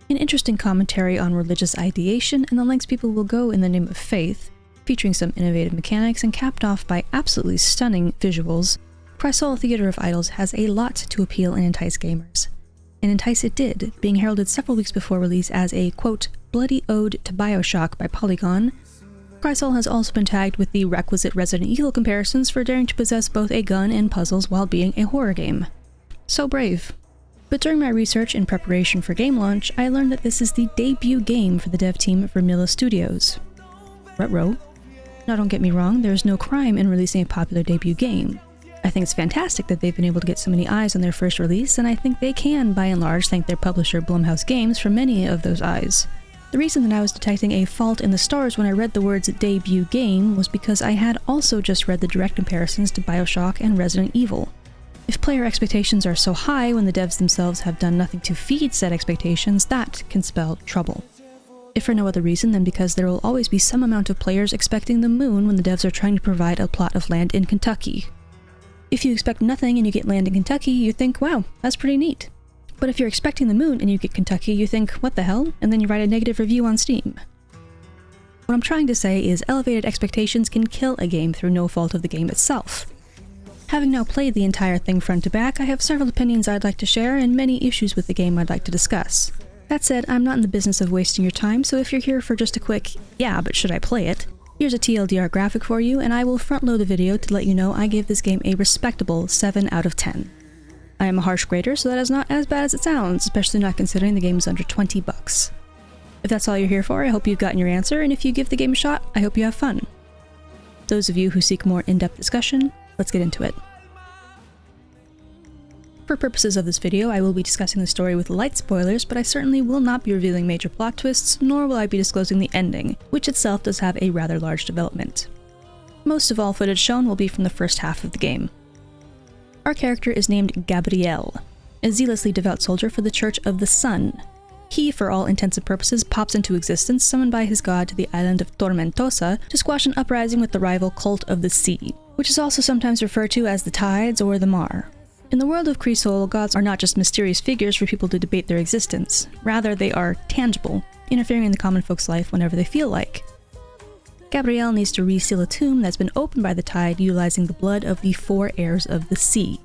An interesting commentary on religious ideation and the lengths people will go in the name of faith, featuring some innovative mechanics and capped off by absolutely stunning visuals, Crisol Theater of Idols has a lot to appeal and entice gamers. And entice it did, being heralded several weeks before release as a, quote, bloody ode to Bioshock by Polygon. Crisol has also been tagged with the requisite Resident Evil comparisons for daring to possess both a gun and puzzles while being a horror game. So brave. But during my research in preparation for game launch, I learned that this is the debut game for the dev team at Vermilla Studios. Ruh-roh. Now don't get me wrong, there's no crime in releasing a popular debut game. I think it's fantastic that they've been able to get so many eyes on their first release, and I think they can, by and large, thank their publisher Blumhouse Games for many of those eyes. The reason that I was detecting a fault in the stars when I read the words debut game was because I had also just read the direct comparisons to Bioshock and Resident Evil. If player expectations are so high when the devs themselves have done nothing to feed said expectations, that can spell trouble. If for no other reason than because there will always be some amount of players expecting the moon when the devs are trying to provide a plot of land in Kentucky. If you expect nothing and you get land in Kentucky, you think, wow, that's pretty neat. But if you're expecting the moon and you get Kentucky, you think, what the hell? And then you write a negative review on Steam. What I'm trying to say is elevated expectations can kill a game through no fault of the game itself. Having now played the entire thing front to back, I have several opinions I'd like to share and many issues with the game I'd like to discuss. That said, I'm not in the business of wasting your time, so if you're here for just a quick, yeah, but should I play it? Here's a TLDR graphic for you, and I will front load the video to let you know I give this game a respectable 7 out of 10. I am a harsh grader, so that is not as bad as it sounds, especially not considering the game is under $20. If that's all you're here for, I hope you've gotten your answer, and if you give the game a shot, I hope you have fun. Those of you who seek more in-depth discussion, let's get into it. For purposes of this video, I will be discussing the story with light spoilers, but I certainly will not be revealing major plot twists, nor will I be disclosing the ending, which itself does have a rather large development. Most of all footage shown will be from the first half of the game. Our character is named Gabriel, a zealously devout soldier for the Church of the Sun. He, for all intents and purposes, pops into existence summoned by his god to the island of Tormentosa to squash an uprising with the rival Cult of the Sea, which is also sometimes referred to as the Tides or the Mar. In the world of Crisol, gods are not just mysterious figures for people to debate their existence. Rather, they are tangible, interfering in the common folk's life whenever they feel like. Gabriel needs to reseal a tomb that's been opened by the tide utilizing the blood of the 4 heirs of the sea.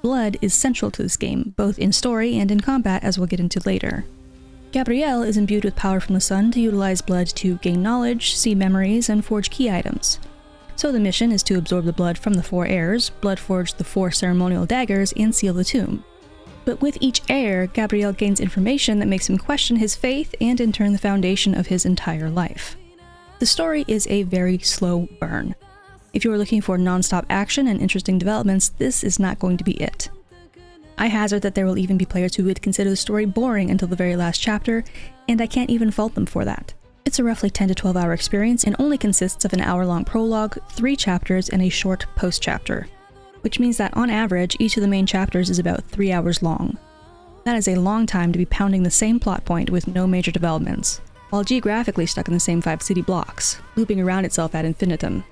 Blood is central to this game, both in story and in combat, as we'll get into later. Gabriel is imbued with power from the sun to utilize blood to gain knowledge, see memories, and forge key items. So the mission is to absorb the blood from the 4 heirs, blood forge the 4 ceremonial daggers, and seal the tomb. But with each heir, Gabriel gains information that makes him question his faith and in turn the foundation of his entire life. The story is a very slow burn. If you are looking for non-stop action and interesting developments, this is not going to be it. I hazard that there will even be players who would consider the story boring until the very last chapter, and I can't even fault them for that. It's a roughly 10 to 12 hour experience and only consists of an hour-long prologue, 3 chapters, and a short post-chapter, which means that on average, each of the main chapters is about 3 hours long. That is a long time to be pounding the same plot point with no major developments, while geographically stuck in the same 5 city blocks, looping around itself ad infinitum.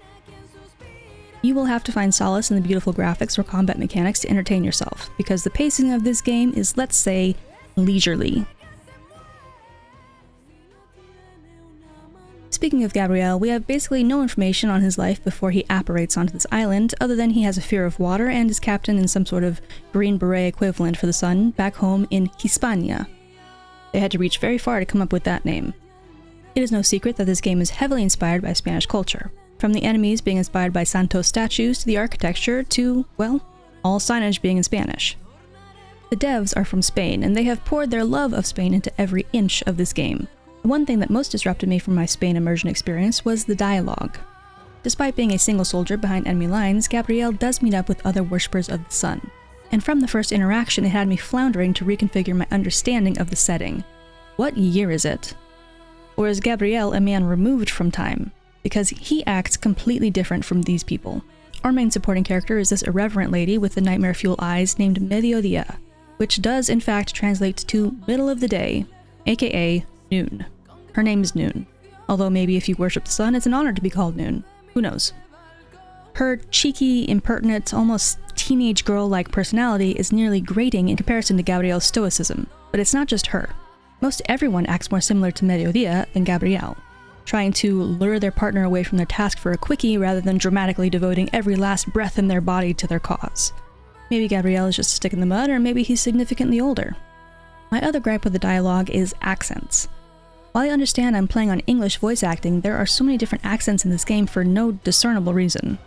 You will have to find solace in the beautiful graphics or combat mechanics to entertain yourself, because the pacing of this game is, let's say, leisurely. Speaking of Gabriel, we have basically no information on his life before he apparates onto this island, other than he has a fear of water and is captain in some sort of Green Beret equivalent for the sun back home in Hispania. They had to reach very far to come up with that name. It is no secret that this game is heavily inspired by Spanish culture, from the enemies being inspired by Santos statues to the architecture to, well, all signage being in Spanish. The devs are from Spain, and they have poured their love of Spain into every inch of this game. One thing that most disrupted me from my Spain immersion experience was the dialogue. Despite being a single soldier behind enemy lines, Gabriel does meet up with other worshippers of the sun. And from the first interaction, it had me floundering to reconfigure my understanding of the setting. What year is it? Or is Gabriel a man removed from time? Because he acts completely different from these people. Our main supporting character is this irreverent lady with the nightmare fuel eyes named Mediodía, which does in fact translate to middle of the day, aka Noon. Her name is Noon, although maybe if you worship the sun, it's an honor to be called Noon. Who knows? Her cheeky, impertinent, almost teenage girl-like personality is nearly grating in comparison to Gabriel's stoicism, but it's not just her. Most everyone acts more similar to Mediodía than Gabrielle, trying to lure their partner away from their task for a quickie rather than dramatically devoting every last breath in their body to their cause. Maybe Gabrielle is just a stick in the mud, or maybe he's significantly older. My other gripe with the dialogue is accents. While I understand I'm playing on English voice acting, there are so many different accents in this game for no discernible reason.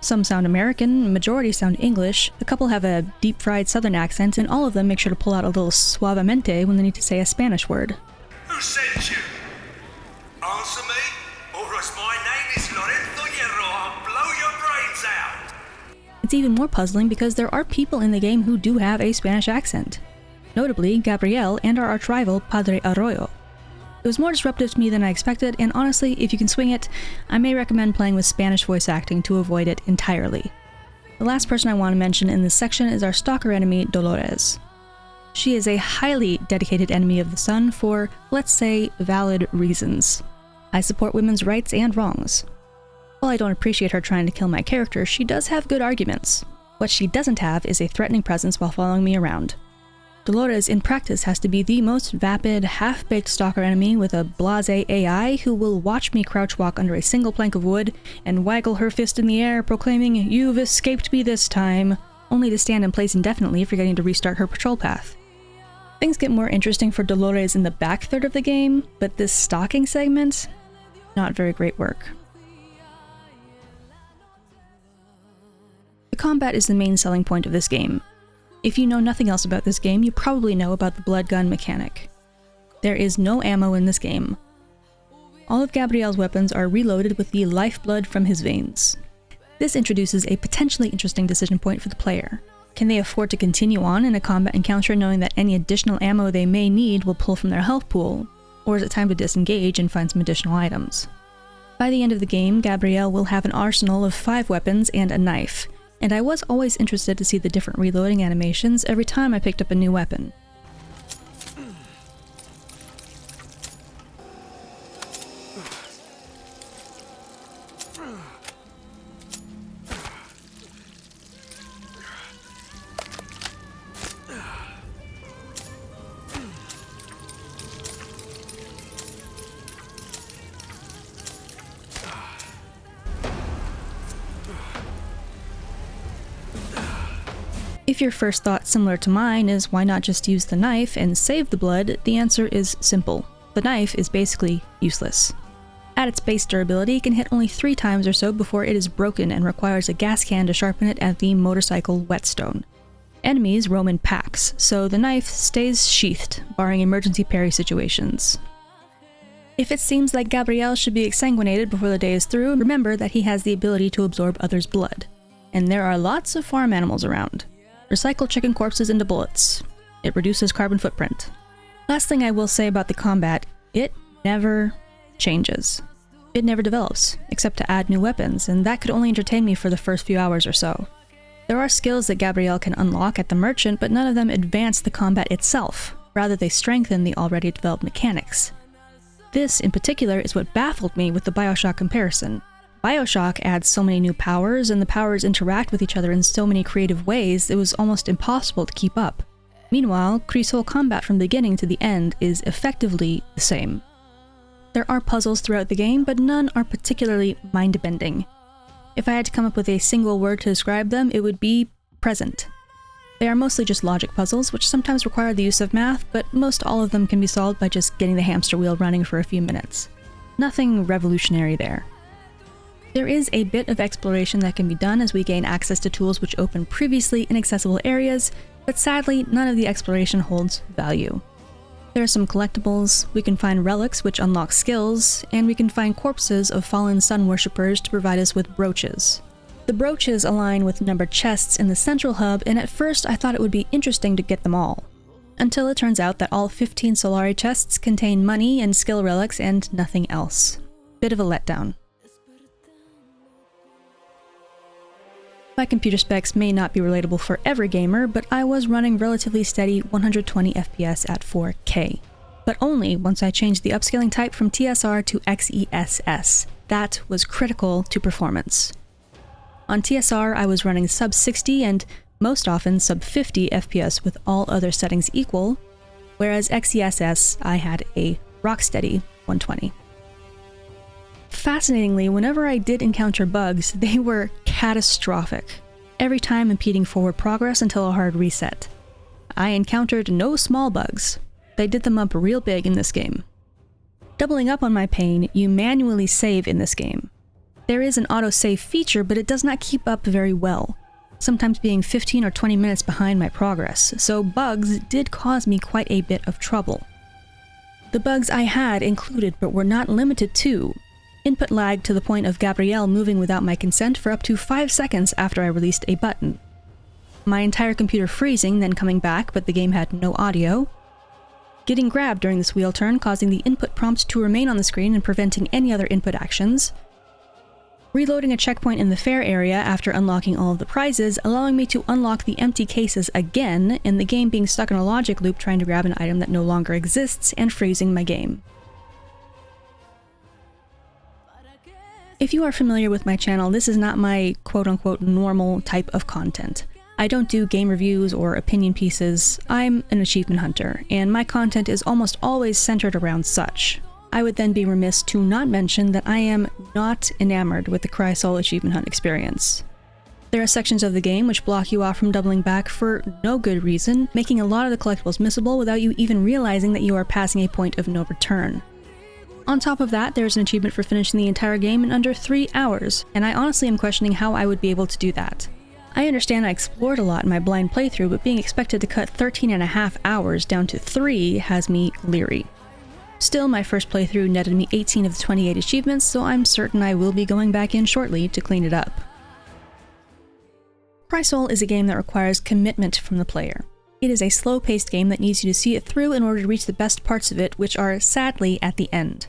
Some sound American, majority sound English, a couple have a deep-fried southern accent, and all of them make sure to pull out a little suavemente when they need to say a Spanish word. Who sent you? Answer me, or else my name is Lorenzo Hierro, I'll blow your brains out! It's even more puzzling because there are people in the game who do have a Spanish accent. Notably, Gabrielle and our arch-rival, Padre Arroyo. It was more disruptive to me than I expected, and honestly, if you can swing it, I may recommend playing with Spanish voice acting to avoid it entirely. The last person I want to mention in this section is our stalker enemy, Dolores. She is a highly dedicated enemy of the sun for, let's say, valid reasons. I support women's rights and wrongs. While I don't appreciate her trying to kill my character, she does have good arguments. What she doesn't have is a threatening presence while following me around. Dolores in practice has to be the most vapid, half-baked stalker enemy with a blasé AI who will watch me crouch walk under a single plank of wood and waggle her fist in the air, proclaiming, "You've escaped me this time," only to stand in place indefinitely, forgetting to restart her patrol path. Things get more interesting for Dolores in the back third of the game, but this stalking segment, not very great work. The combat is the main selling point of this game. If you know nothing else about this game, you probably know about the blood gun mechanic. There is no ammo in this game. All of Gabrielle's weapons are reloaded with the lifeblood from his veins. This introduces a potentially interesting decision point for the player. Can they afford to continue on in a combat encounter knowing that any additional ammo they may need will pull from their health pool, or is it time to disengage and find some additional items? By the end of the game, Gabrielle will have an arsenal of 5 weapons and a knife, and I was always interested to see the different reloading animations every time I picked up a new weapon. If your first thought, similar to mine, is why not just use the knife and save the blood, the answer is simple. The knife is basically useless. At its base durability, it can hit only 3 times or so before it is broken and requires a gas can to sharpen it at the motorcycle whetstone. Enemies roam in packs, so the knife stays sheathed, barring emergency parry situations. If it seems like Gabrielle should be exsanguinated before the day is through, remember that he has the ability to absorb others' blood. And there are lots of farm animals around. Recycle chicken corpses into bullets. It reduces carbon footprint. Last thing I will say about the combat, it never changes. It never develops, except to add new weapons, and that could only entertain me for the first few hours or so. There are skills that Gabrielle can unlock at the merchant, but none of them advance the combat itself. Rather, they strengthen the already developed mechanics. This, in particular, is what baffled me with the BioShock comparison. BioShock adds so many new powers, and the powers interact with each other in so many creative ways, it was almost impossible to keep up. Meanwhile, Crisol combat from the beginning to the end is effectively the same. There are puzzles throughout the game, but none are particularly mind-bending. If I had to come up with a single word to describe them, it would be present. They are mostly just logic puzzles, which sometimes require the use of math, but most all of them can be solved by just getting the hamster wheel running for a few minutes. Nothing revolutionary there. There is a bit of exploration that can be done as we gain access to tools which open previously inaccessible areas, but sadly, none of the exploration holds value. There are some collectibles, we can find relics which unlock skills, and we can find corpses of fallen sun worshippers to provide us with brooches. The brooches align with numbered chests in the central hub, and at first I thought it would be interesting to get them all. Until it turns out that all 15 Solari chests contain money and skill relics and nothing else. Bit of a letdown. My computer specs may not be relatable for every gamer, but I was running relatively steady 120 FPS at 4K. But only once I changed the upscaling type from TSR to XESS. That was critical to performance. On TSR, I was running sub 60 and most often sub 50 FPS with all other settings equal, whereas XESS I had a rocksteady 120. Fascinatingly, whenever I did encounter bugs, they were catastrophic, every time impeding forward progress until a hard reset. I encountered no small bugs. They did them up real big in this game. Doubling up on my pain, you manually save in this game. There is an autosave feature, but it does not keep up very well, sometimes being 15 or 20 minutes behind my progress, so bugs did cause me quite a bit of trouble. The bugs I had included, but were not limited to, input lag to the point of Gabrielle moving without my consent for up to 5 seconds after I released a button, my entire computer freezing, then coming back, but the game had no audio, getting grabbed during this wheel turn, causing the input prompt to remain on the screen and preventing any other input actions, reloading a checkpoint in the fair area after unlocking all of the prizes, allowing me to unlock the empty cases again, and the game being stuck in a logic loop trying to grab an item that no longer exists, and freezing my game. If you are familiar with my channel, this is not my quote-unquote normal type of content. I don't do game reviews or opinion pieces. I'm an achievement hunter, and my content is almost always centered around such. I would then be remiss to not mention that I am not enamored with the Crisol achievement hunt experience. There are sections of the game which block you off from doubling back for no good reason, making a lot of the collectibles missable without you even realizing that you are passing a point of no return. On top of that, there's an achievement for finishing the entire game in under 3 hours, and I honestly am questioning how I would be able to do that. I understand I explored a lot in my blind playthrough, but being expected to cut 13.5 hours down to 3 has me leery. Still, my first playthrough netted me 18 of the 28 achievements, so I'm certain I will be going back in shortly to clean it up. Crisol is a game that requires commitment from the player. It is a slow-paced game that needs you to see it through in order to reach the best parts of it, which are, sadly, at the end.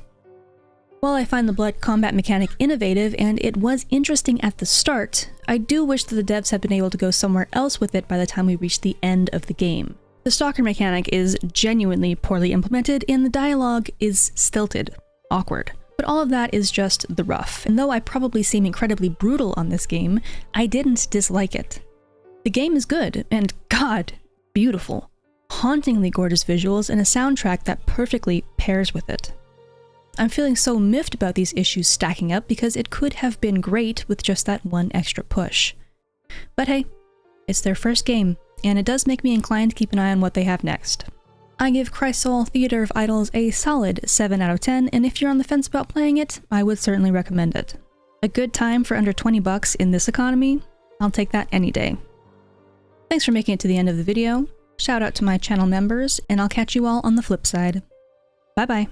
While I find the blood combat mechanic innovative, and it was interesting at the start, I do wish that the devs had been able to go somewhere else with it by the time we reached the end of the game. The stalker mechanic is genuinely poorly implemented, and the dialogue is stilted, awkward. But all of that is just the rough, and though I probably seem incredibly brutal on this game, I didn't dislike it. The game is good, and god, beautiful. Hauntingly gorgeous visuals and a soundtrack that perfectly pairs with it. I'm feeling so miffed about these issues stacking up because it could have been great with just that one extra push. But hey, it's their first game, and it does make me inclined to keep an eye on what they have next. I give Crisol Theater of Idols a solid 7 out of 10, and if you're on the fence about playing it, I would certainly recommend it. A good time for under 20 bucks in this economy? I'll take that any day. Thanks for making it to the end of the video. Shout out to my channel members, and I'll catch you all on the flip side. Bye bye.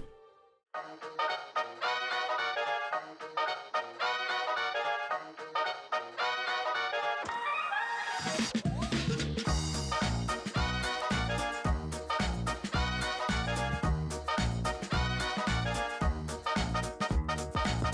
You